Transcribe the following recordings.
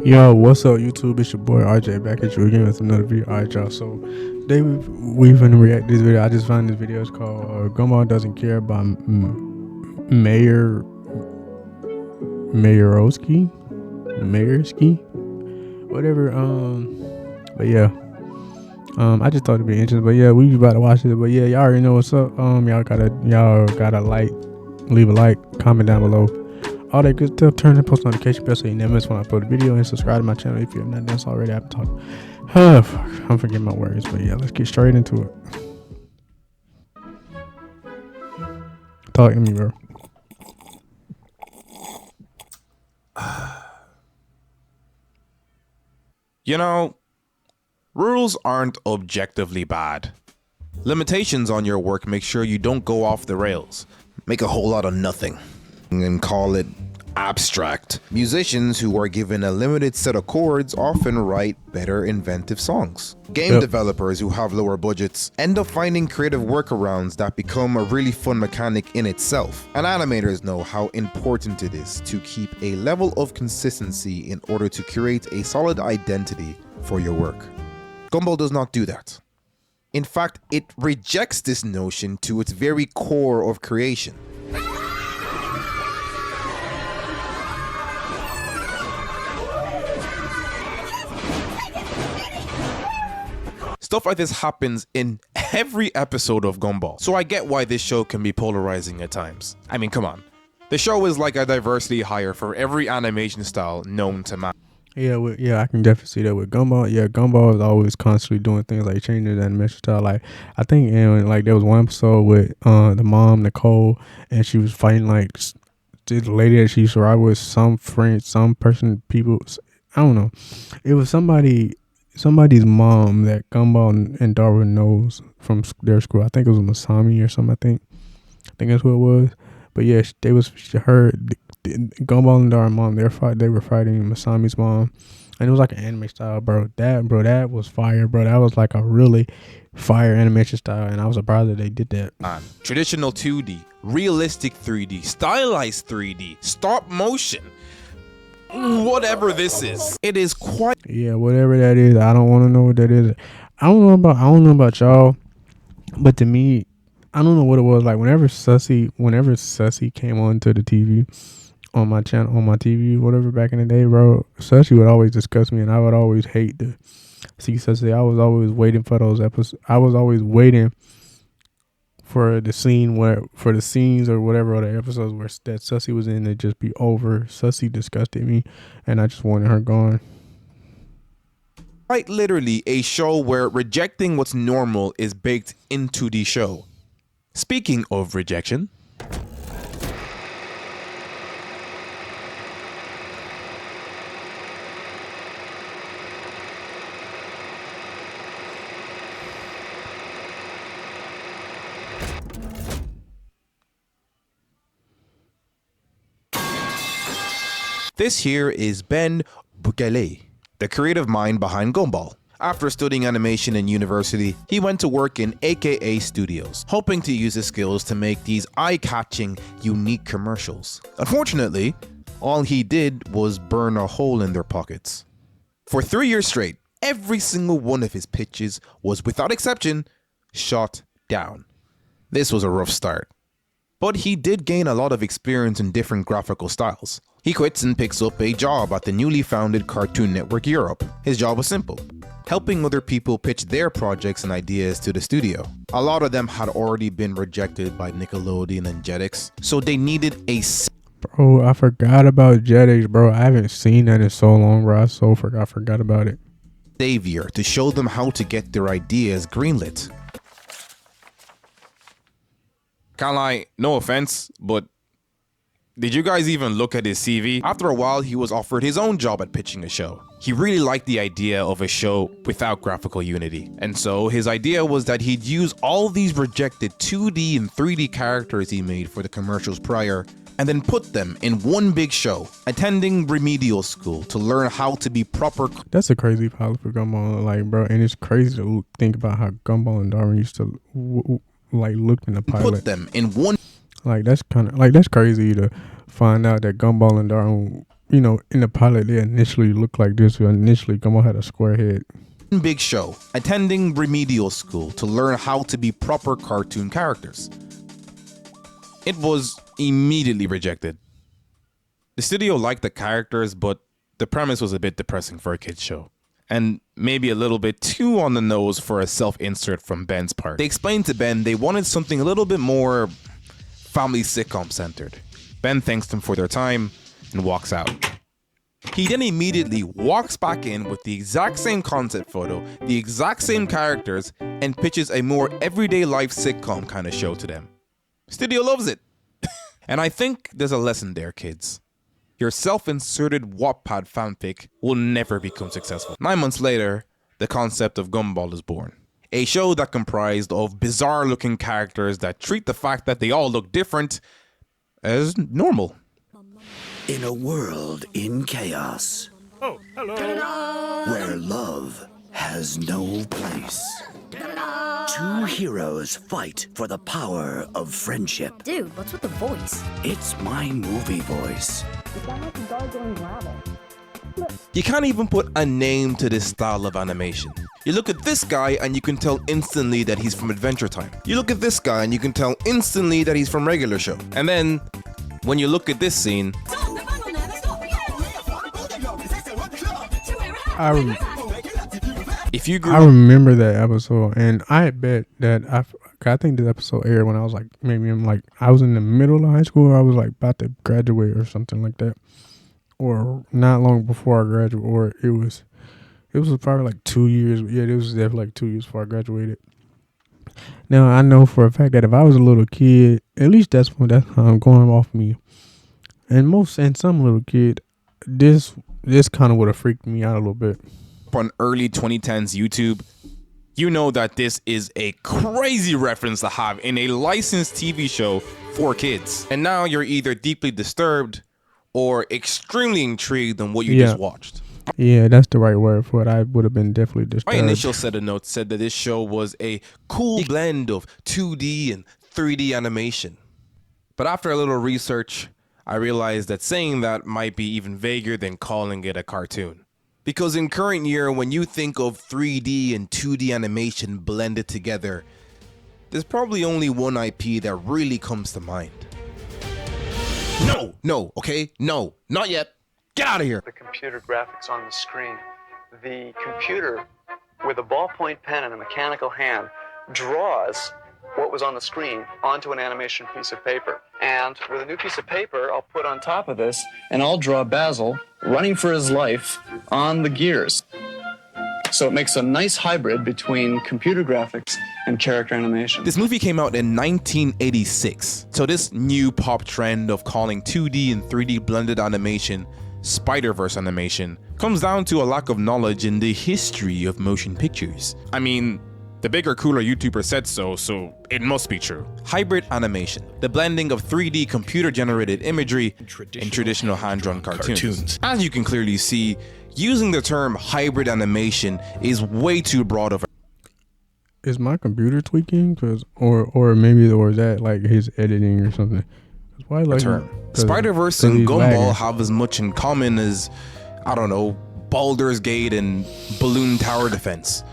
Yo, what's up, YouTube? It's your boy RJ back at you again with another video. Alright, y'all. So today we're gonna react to this video. I just found this video. It's called "Gumball Doesn't Care" by Mayorski, whatever. But yeah, I just thought it'd be interesting. But yeah, we about to watch it. But yeah, y'all already know what's up. Y'all gotta like, leave a like, comment down below. All that good stuff. Turn the post notification bell so you never miss when I upload a video, and subscribe to my channel if you have not done so already. I've been talking. I'm forgetting my words, but yeah, let's get straight into it. Talk to me, bro. You know, rules aren't objectively bad. Limitations on your work make sure you don't go off the rails. Make a whole lot of nothing and call it abstract. Musicians who are given a limited set of chords often write better inventive songs. Game developers who have lower budgets end up finding creative workarounds that become a really fun mechanic in itself. And animators know how important it is to keep a level of consistency in order to create a solid identity for your work. Gumball does not do that. In fact, it rejects this notion to its very core of creation. Stuff like this happens in every episode of Gumball, so I get why this show can be polarizing at times. I mean, come on. The show is like a diversity hire for every animation style known to man. Yeah, I can definitely see that with Gumball. Yeah, Gumball is always constantly doing things like changing the animation style. Like I think, like there was one episode with the mom Nicole, and she was fighting like this lady that she used to ride with, some friend, some person, people. I don't know. It was somebody's mom that Gumball and Darwin knows from their school. I think it was Masami or something. I think that's who it was. But yeah, Gumball and Darwin mom. They were fighting Masami's mom, and it was like an anime style, bro. That was fire, bro. That was like a really fire animation style, and I was surprised that they did that. Traditional 2D, realistic 3D, stylized 3D, stop motion. Whatever this is, it is quite whatever that is. I don't want to know what that is. I don't know about y'all, but to me, I don't know what it was like. Whenever Sussy came onto the TV, on my channel, on my TV, whatever, back in the day, bro, Sussy would always disgust me, and I would always hate to see Sussy. I was always waiting for those episodes. I was always waiting for the scenes or whatever other episodes where that Sussy was in to just be over. Sussy disgusted me, and I just wanted her gone. Quite literally a show where rejecting what's normal is baked into the show. Speaking of rejection, this here is Ben Bukele, the creative mind behind Gumball. After studying animation in university, he went to work in AKA Studios, hoping to use his skills to make these eye-catching, unique commercials. Unfortunately, all he did was burn a hole in their pockets. For 3 years straight, every single one of his pitches was, without exception, shot down. This was a rough start. But he did gain a lot of experience in different graphical styles. He quits and picks up a job at the newly founded Cartoon Network Europe. His job was simple: helping other people pitch their projects and ideas to the studio. A lot of them had already been rejected by Nickelodeon and Jetix, so they needed a Bro, I forgot about Jetix, bro. I haven't seen that in so long, bro. I forgot about it. savior to show them how to get their ideas greenlit. Can't lie, no offense, but did you guys even look at his CV? After a while, he was offered his own job at pitching a show. He really liked the idea of a show without graphical unity. And so his idea was that he'd use all these rejected 2D and 3D characters he made for the commercials prior, and then put them in one big show, attending remedial school to learn how to be proper. That's a crazy pilot for Gumball, like, bro. And it's crazy to think about how Gumball and Darwin used to look in the pilot. Put them in one. Like, that's crazy to find out that Gumball and Darwin in the pilot they initially looked like this. Initially, Gumball had a square head. Big Show, attending remedial school to learn how to be proper cartoon characters. It was immediately rejected. The studio liked the characters, but the premise was a bit depressing for a kids show, and maybe a little bit too on the nose for a self-insert from Ben's part. They explained to Ben they wanted something a little bit more family sitcom centered. Ben thanks them for their time and walks out. He then immediately walks back in with the exact same concept photo, the exact same characters, and pitches a more everyday life sitcom kind of show to them. Studio loves it. And I think there's a lesson there, kids. Your self-inserted Wattpad fanfic will never become successful. 9 months later, the concept of Gumball is born. A show that comprised of bizarre-looking characters that treat the fact that they all look different as normal. In a world in chaos. Oh, hello. Where love has no place. Two heroes fight for the power of friendship. Dude, what's with the voice? It's my movie voice. You can't even put a name to this style of animation. You look at this guy and you can tell instantly that he's from Adventure Time. You look at this guy and you can tell instantly that he's from Regular Show. And then, when you look at this scene, if you grew I remember that episode, and I bet that I think this episode aired when I was like I was in the middle of high school. Or I was like about to graduate or something like that, or not long before I graduated, or it was probably like 2 years. Yeah, it was definitely like 2 years before I graduated. Now I know for a fact that if I was a little kid, at least that's how I'm going off me, and some little kid, this kind of would have freaked me out a little bit. on early 2010s YouTube, you know that this is a crazy reference to have in a licensed TV show for kids. And now you're either deeply disturbed or extremely intrigued on what you just watched. Yeah, that's the right word for it. I would have been definitely disturbed. My initial set of notes said that this show was a cool blend of 2D and 3D animation. But after a little research, I realized that saying that might be even vaguer than calling it a cartoon. Because in current year, when you think of 3D and 2D animation blended together, there's probably only one IP that really comes to mind. No, okay? No, not yet. Get out of here. The computer graphics on the screen. The computer, with a ballpoint pen and a mechanical hand, draws what was on the screen onto an animation piece of paper. And with a new piece of paper, I'll put on top of this, and I'll draw Basil running for his life on the gears. So it makes a nice hybrid between computer graphics and character animation. This movie came out in 1986. So this new pop trend of calling 2D and 3D blended animation Spider-Verse animation comes down to a lack of knowledge in the history of motion pictures. I mean, the bigger, cooler YouTuber said so it must be true. Hybrid animation, the blending of 3D computer-generated imagery and traditional hand-drawn cartoons. As you can clearly see, using the term hybrid animation is way too broad of a... Is my computer tweaking? Or is that like his editing or something? Why like term. Spider-Verse and Gumball have as much in common as, I don't know, Baldur's Gate and Balloon Tower Defense.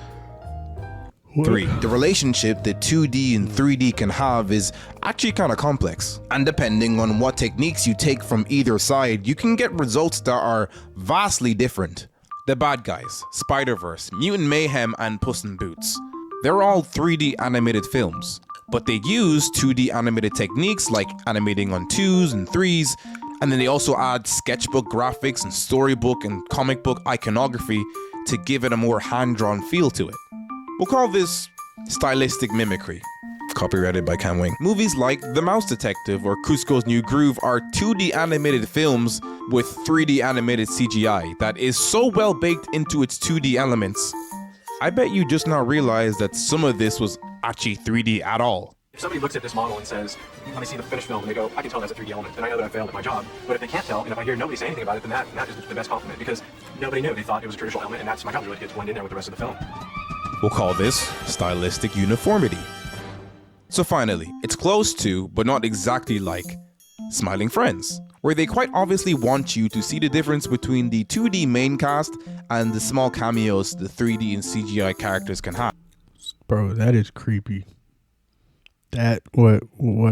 3. The relationship that 2D and 3D can have is actually kind of complex. And depending on what techniques you take from either side, you can get results that are vastly different. The Bad Guys, Spider-Verse, Mutant Mayhem, and Puss in Boots. They're all 3D animated films, but they use 2D animated techniques like animating on 2s and 3s, and then they also add sketchbook graphics and storybook and comic book iconography to give it a more hand-drawn feel to it. We'll call this stylistic mimicry. Copyrighted by Cam Wing. Movies like The Mouse Detective or Cusco's New Groove are 2D animated films with 3D animated CGI that is so well baked into its 2D elements. I bet you just now realize that some of this was actually 3D at all. If somebody looks at this model and says, let me see the finished film, and they go, I can tell that's a 3D element, then I know that I failed at my job. But if they can't tell, and if I hear nobody say anything about it, then that is the best compliment, because nobody knew. They thought it was a traditional element, and that's my job, to really get to blend in there with the rest of the film. We'll call this stylistic uniformity. So finally, it's close to, but not exactly like, Smiling Friends, where where they quite obviously want you to see the difference between the 2D main cast and the small cameos the 3D and CGI characters can have. Bro, that is creepy. That what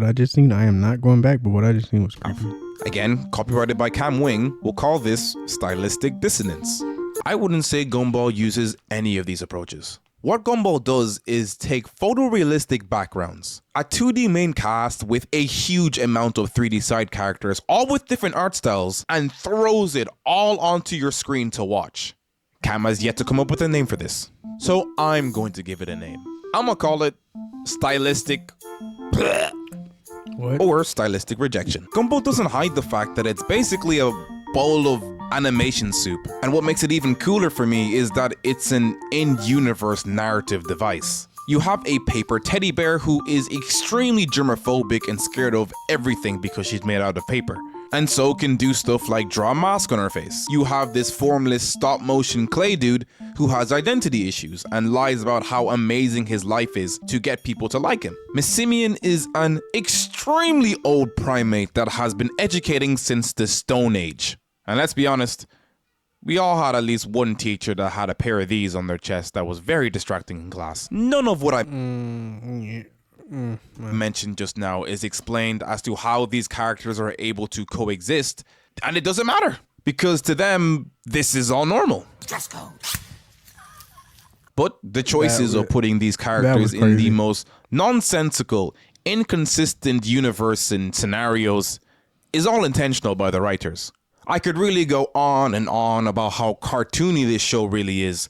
I just seen, I am not going back, but what I just seen was creepy. Again, copyrighted by Cam Wing, we'll call this stylistic dissonance. I wouldn't say Gumball uses any of these approaches. What Gumball does is take photorealistic backgrounds, a 2D main cast with a huge amount of 3D side characters, all with different art styles, and throws it all onto your screen to watch. Cam has yet to come up with a name for this, so I'm going to give it a name. I'm gonna call it stylistic What? or stylistic rejection. Gumball doesn't hide the fact that it's basically a bowl of animation soup, and what makes it even cooler for me is that it's an in-universe narrative device. You have a paper teddy bear who is extremely germophobic and scared of everything because she's made out of paper, and so can do stuff like draw a mask on her face. You have this formless stop-motion clay dude who has identity issues and lies about how amazing his life is to get people to like him. Miss Simeon is an extremely old primate that has been educating since the Stone Age. And let's be honest, we all had at least one teacher that had a pair of these on their chest that was very distracting in class. None of what I mentioned just now is explained as to how these characters are able to coexist, and it doesn't matter, because to them, this is all normal. Dress code. But the choices of putting these characters in the most nonsensical, inconsistent universe and scenarios is all intentional by the writers. I could really go on and on about how cartoony this show really is,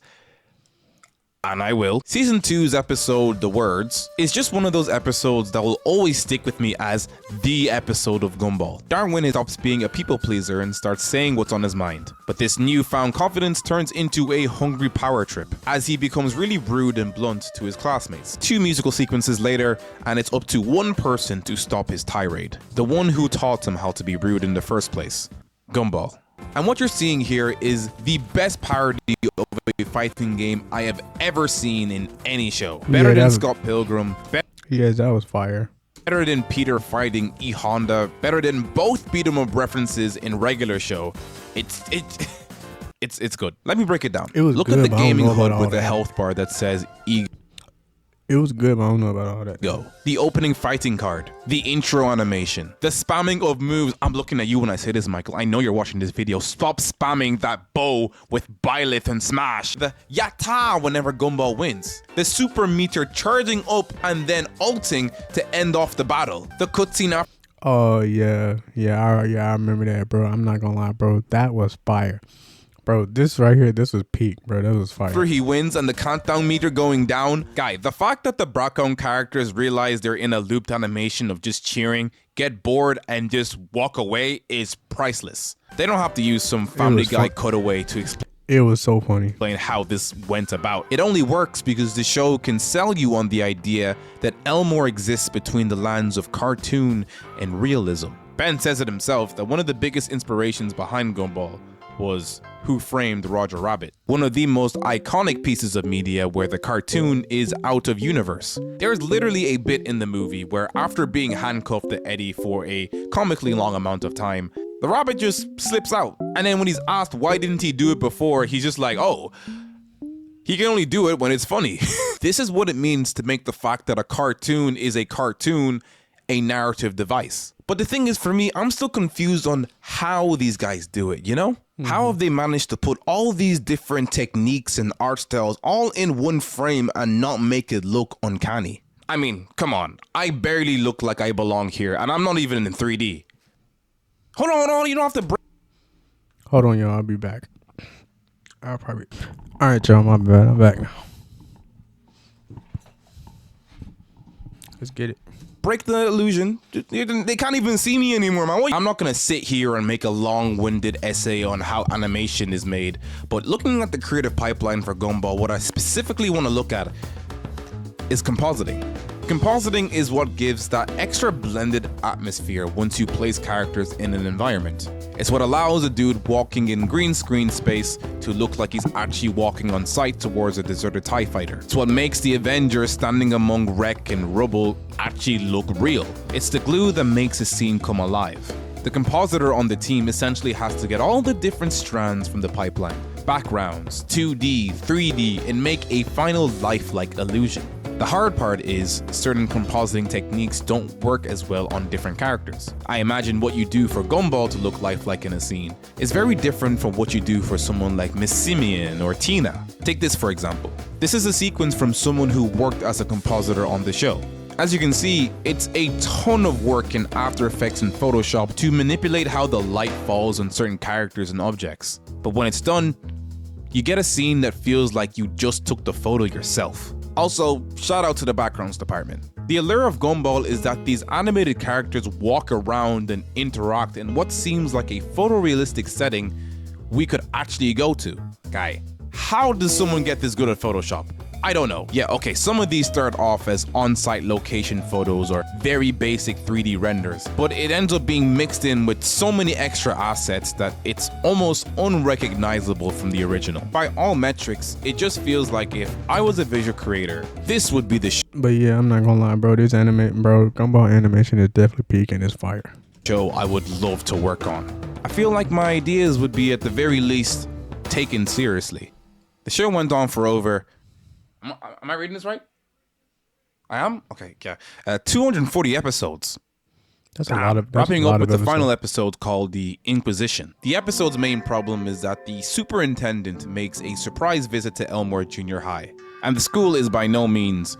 and I will. Season 2's episode, The Words, is just one of those episodes that will always stick with me as the episode of Gumball. Darwin stops being a people pleaser and starts saying what's on his mind. But this newfound confidence turns into a hungry power trip, as he becomes really rude and blunt to his classmates. 2 musical sequences later, and it's up to one person to stop his tirade. The one who taught him how to be rude in the first place. Gumball. And what you're seeing here is the best parody of a fighting game I have ever seen in any show. Better than Scott Pilgrim. Yes, that was fire. Better than Peter fighting E Honda. Better than both beat 'em up references in regular show. It's good. Let me break it down. It was Look good, at the but I don't gaming know about HUD all with the that. health bar that says E. It was good, but I don't know about all that. Go. The opening fighting card, the intro animation, the spamming of moves. I'm looking at you when I say this, Michael. I know you're watching this video. Stop spamming that bow with Byleth and Smash. The yatta whenever Gumball wins. The super meter charging up and then ulting to end off the battle. The cutscene after. Oh yeah, I remember that, bro. I'm not gonna lie, bro. That was fire, bro. This right here, this was peak, bro. That was fire. After he wins and the countdown meter going down. Guy, the fact that the Bracon characters realize they're in a looped animation of just cheering, get bored, and just walk away is priceless. They don't have to use some Family Guy cutaway to It was so funny. explain how this went about. It only works because the show can sell you on the idea that Elmore exists between the lands of cartoon and realism. Ben says it himself that one of the biggest inspirations behind Gumball was Who Framed Roger Rabbit, one of the most iconic pieces of media where the cartoon is out of universe. There's literally a bit in the movie where after being handcuffed to Eddie for a comically long amount of time, the rabbit just slips out. And then when he's asked why didn't he do it before, he's just like, oh, he can only do it when it's funny. This is what it means to make the fact that a cartoon is a cartoon a narrative device. But the thing is, for me, I'm still confused on how these guys do it, you know? How have they managed to put all these different techniques and art styles all in one frame and not make it look uncanny? I mean, come on. I barely look like I belong here, and I'm not even in 3D. Hold on, you don't have to break. Hold on, y'all. I'll be back. I'll probably. All right, y'all. My bad. I'm back now. Let's get it. Break the illusion. They can't even see me anymore, man. I'm not gonna sit here and make a long-winded essay on how animation is made, but looking at the creative pipeline for Gumball, what I specifically want to look at is compositing. Compositing is what gives that extra blended atmosphere once you place characters in an environment. It's what allows a dude walking in green screen space to look like he's actually walking on sight towards a deserted TIE fighter. It's what makes the Avengers standing among wreck and rubble actually look real. It's the glue that makes a scene come alive. The compositor on the team essentially has to get all the different strands from the pipeline, backgrounds, 2D, 3D, and make a final lifelike illusion. The hard part is certain compositing techniques don't work as well on different characters. I imagine what you do for Gumball to look lifelike in a scene is very different from what you do for someone like Miss Simeon or Tina. Take this for example. This is a sequence from someone who worked as a compositor on the show. As you can see, it's a ton of work in After Effects and Photoshop to manipulate how the light falls on certain characters and objects. But when it's done, you get a scene that feels like you just took the photo yourself. Also, shout out to the backgrounds department. The allure of Gumball is that these animated characters walk around and interact in what seems like a photorealistic setting we could actually go to. Guy, how does someone get this good at Photoshop? I don't know. Yeah, okay, some of these start off as on-site location photos or very basic 3D renders, but it ends up being mixed in with so many extra assets that it's almost unrecognizable from the original. By all metrics, it just feels like if I was a visual creator, this would be the But yeah, I'm not gonna lie, bro. This Gumball animation is definitely peaking. It's fire. show I would love to work on. I feel like my ideas would be at the very least taken seriously. The show went on for over... Am I reading this right? I am? Okay, yeah. 240 episodes. That's a lot of wrapping up with the final episode called The Inquisition. The episode's main problem is that the superintendent makes a surprise visit to Elmore Junior High, and the school is by no means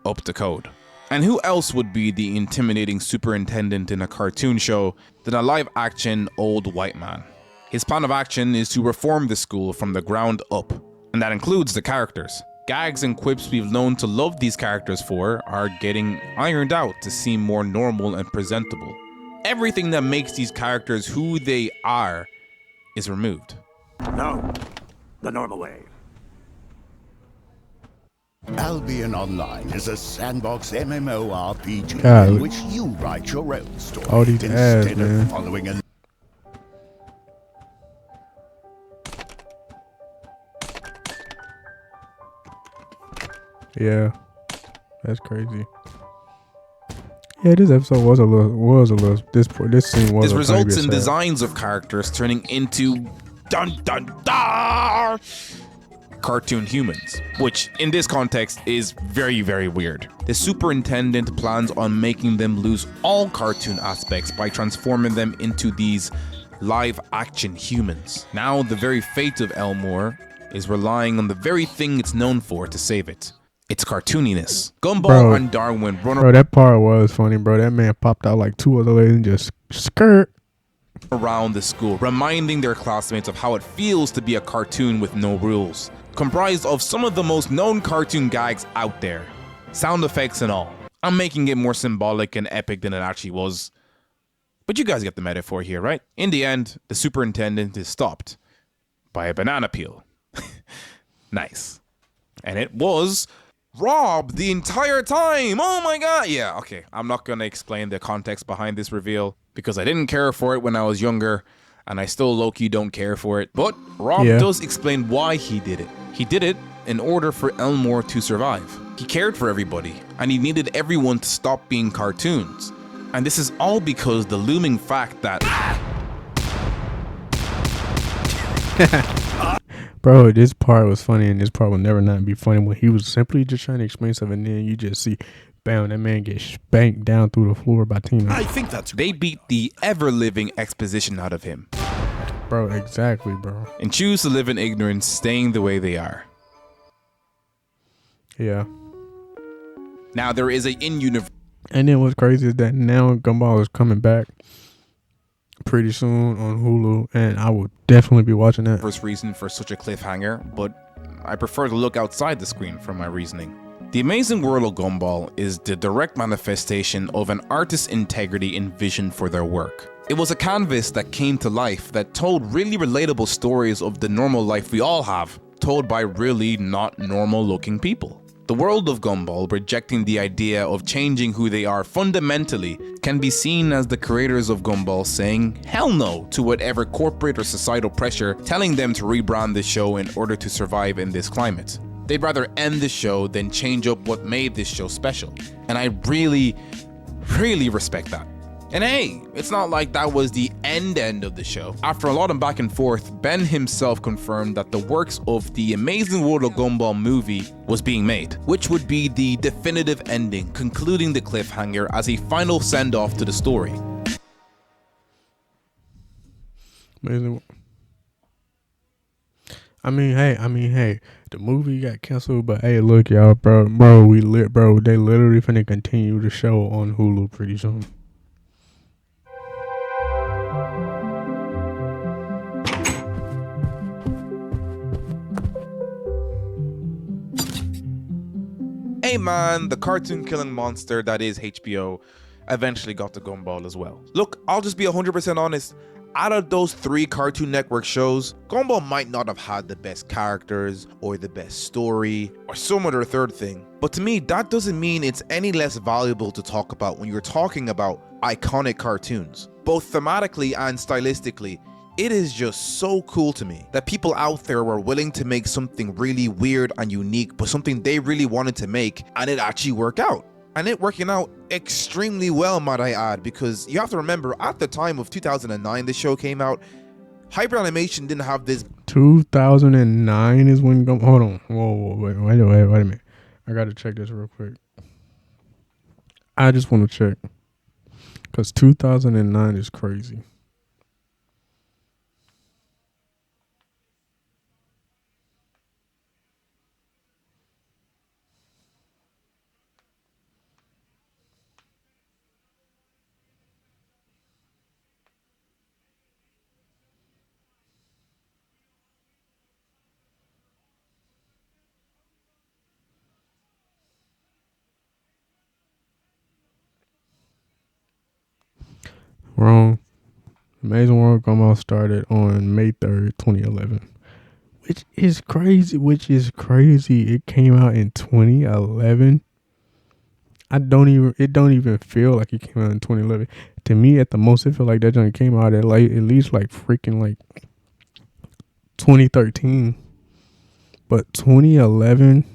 up to code. And who else would be the intimidating superintendent in a cartoon show than a live-action old white man? His plan of action is to reform the school from the ground up, and that includes the characters. Gags and quips we've known to love these characters for are getting ironed out to seem more normal and presentable. Everything that makes these characters who they are is removed. No, the normal way. Albion Online is a sandbox MMORPG God, in which you write your own story all these ads, instead man. of following a Yeah, that's crazy. Yeah, this episode was a little. This scene was. This results in sad. designs of characters turning into dun dun dun cartoon humans, which in this context is very, very weird. The superintendent plans on making them lose all cartoon aspects by transforming them into these live-action humans. Now, the very fate of Elmore is relying on the very thing it's known for to save it. It's cartooniness. Gumball and Darwin run Bro, that part was funny, bro. That man popped out like two other ladies and just skirt around the school, reminding their classmates of how it feels to be a cartoon with no rules. Comprised of some of the most known cartoon gags out there. Sound effects and all. I'm making it more symbolic and epic than it actually was. But you guys get the metaphor here, right? In the end, the superintendent is stopped by a banana peel. Nice. And it was Rob the entire time. Oh my god. Yeah, okay. I'm not going to explain the context behind this reveal because I didn't care for it when I was younger and I still low-key don't care for it. But Rob does explain why he did it. He did it in order for Elmore to survive. He cared for everybody and he needed everyone to stop being cartoons. And this is all because the looming fact that Bro, this part was funny, and this part will never not be funny when he was simply just trying to explain something, and then you just see, bam, that man get spanked down through the floor by Tina. I think that's they beat the ever-living exposition out of him. Bro, exactly, bro. And choose to live in ignorance, staying the way they are. Yeah. Now, there is a in-universe... And then what's crazy is that now Gumball is coming back pretty soon on Hulu, and I will definitely be watching that. First reason for such a cliffhanger, but I prefer to look outside the screen for my reasoning. The amazing world of Gumball is the direct manifestation of an artist's integrity and vision for their work. It was a canvas that came to life that told really relatable stories of the normal life we all have, told by really not normal looking people. The world of Gumball, rejecting the idea of changing who they are fundamentally, can be seen as the creators of Gumball saying hell no to whatever corporate or societal pressure telling them to rebrand the show in order to survive in this climate. They'd rather end the show than change up what made this show special. And I really, really respect that. And hey, it's not like that was the end of the show. After a lot of back and forth, Ben himself confirmed that the works of the Amazing World of Gumball movie was being made, which would be the definitive ending, concluding the cliffhanger as a final send-off to the story. Amazing. I mean, hey, the movie got canceled, but hey, look, y'all, bro, they literally finna continue the show on Hulu pretty soon. Hey man, the cartoon killing monster that is HBO eventually got the Gumball as well. Look, I'll just be 100% honest. Out of those 3 Cartoon Network shows, Gumball might not have had the best characters or the best story or some other third thing. But to me, that doesn't mean it's any less valuable to talk about when you're talking about iconic cartoons. Both thematically and stylistically, it is just so cool to me that people out there were willing to make something really weird and unique, but something they really wanted to make, and it actually worked out. And it working out extremely well, might I add, because you have to remember, at the time of 2009 the show came out, Hyper Animation didn't have this. 2009 is when hold on, whoa, wait a minute. I gotta check this real quick. I just want to check, because 2009 is crazy. Wrong. Amazing World Gumball started on May 3rd, 2011. Which is crazy. It came out in 2011. It don't even feel like it came out in 2011. To me, at the most, it felt like that joint came out at least like freaking like 2013. But 2011,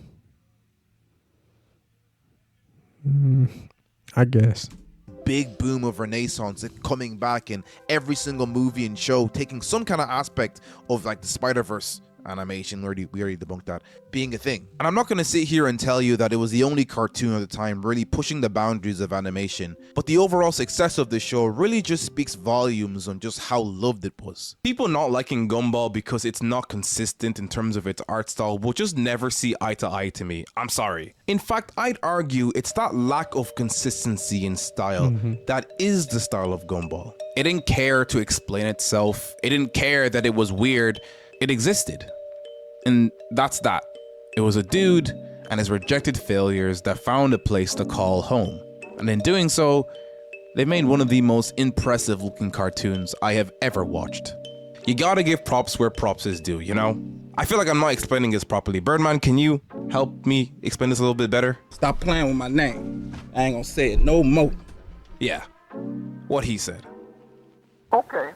I guess. Big boom of renaissance, it coming back in every single movie and show, taking some kind of aspect of like the Spider-Verse animation, we already debunked that, being a thing. And I'm not going to sit here and tell you that it was the only cartoon at the time really pushing the boundaries of animation, but the overall success of the show really just speaks volumes on just how loved it was. People not liking Gumball because it's not consistent in terms of its art style will just never see eye to eye to me. I'm sorry. In fact, I'd argue it's that lack of consistency in style that is the style of Gumball. It didn't care to explain itself. It didn't care that it was weird. It existed. And that's that. It was a dude and his rejected failures that found a place to call home. And in doing so, they made one of the most impressive looking cartoons I have ever watched. You gotta give props where props is due, you know? I feel like I'm not explaining this properly. Birdman, can you help me explain this a little bit better? Stop playing with my name. I ain't gonna say it no more. Yeah, what he said. Okay.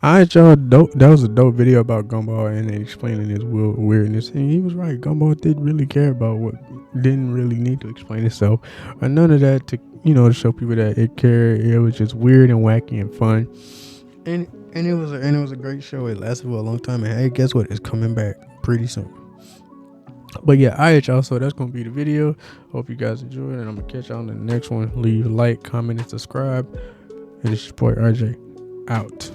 Alright, y'all. That was a dope video about Gumball and explaining his weirdness. And he was right. Gumball didn't really care about didn't really need to explain itself or none of that to show people that it cared. It was just weird and wacky and fun. And it was a great show. It lasted for a long time. And hey, guess what? It's coming back pretty soon. But yeah, alright, y'all. So that's gonna be the video. Hope you guys enjoyed, and I'm gonna catch y'all on the next one. Leave a like, comment, and subscribe. And it's your boy RJ out.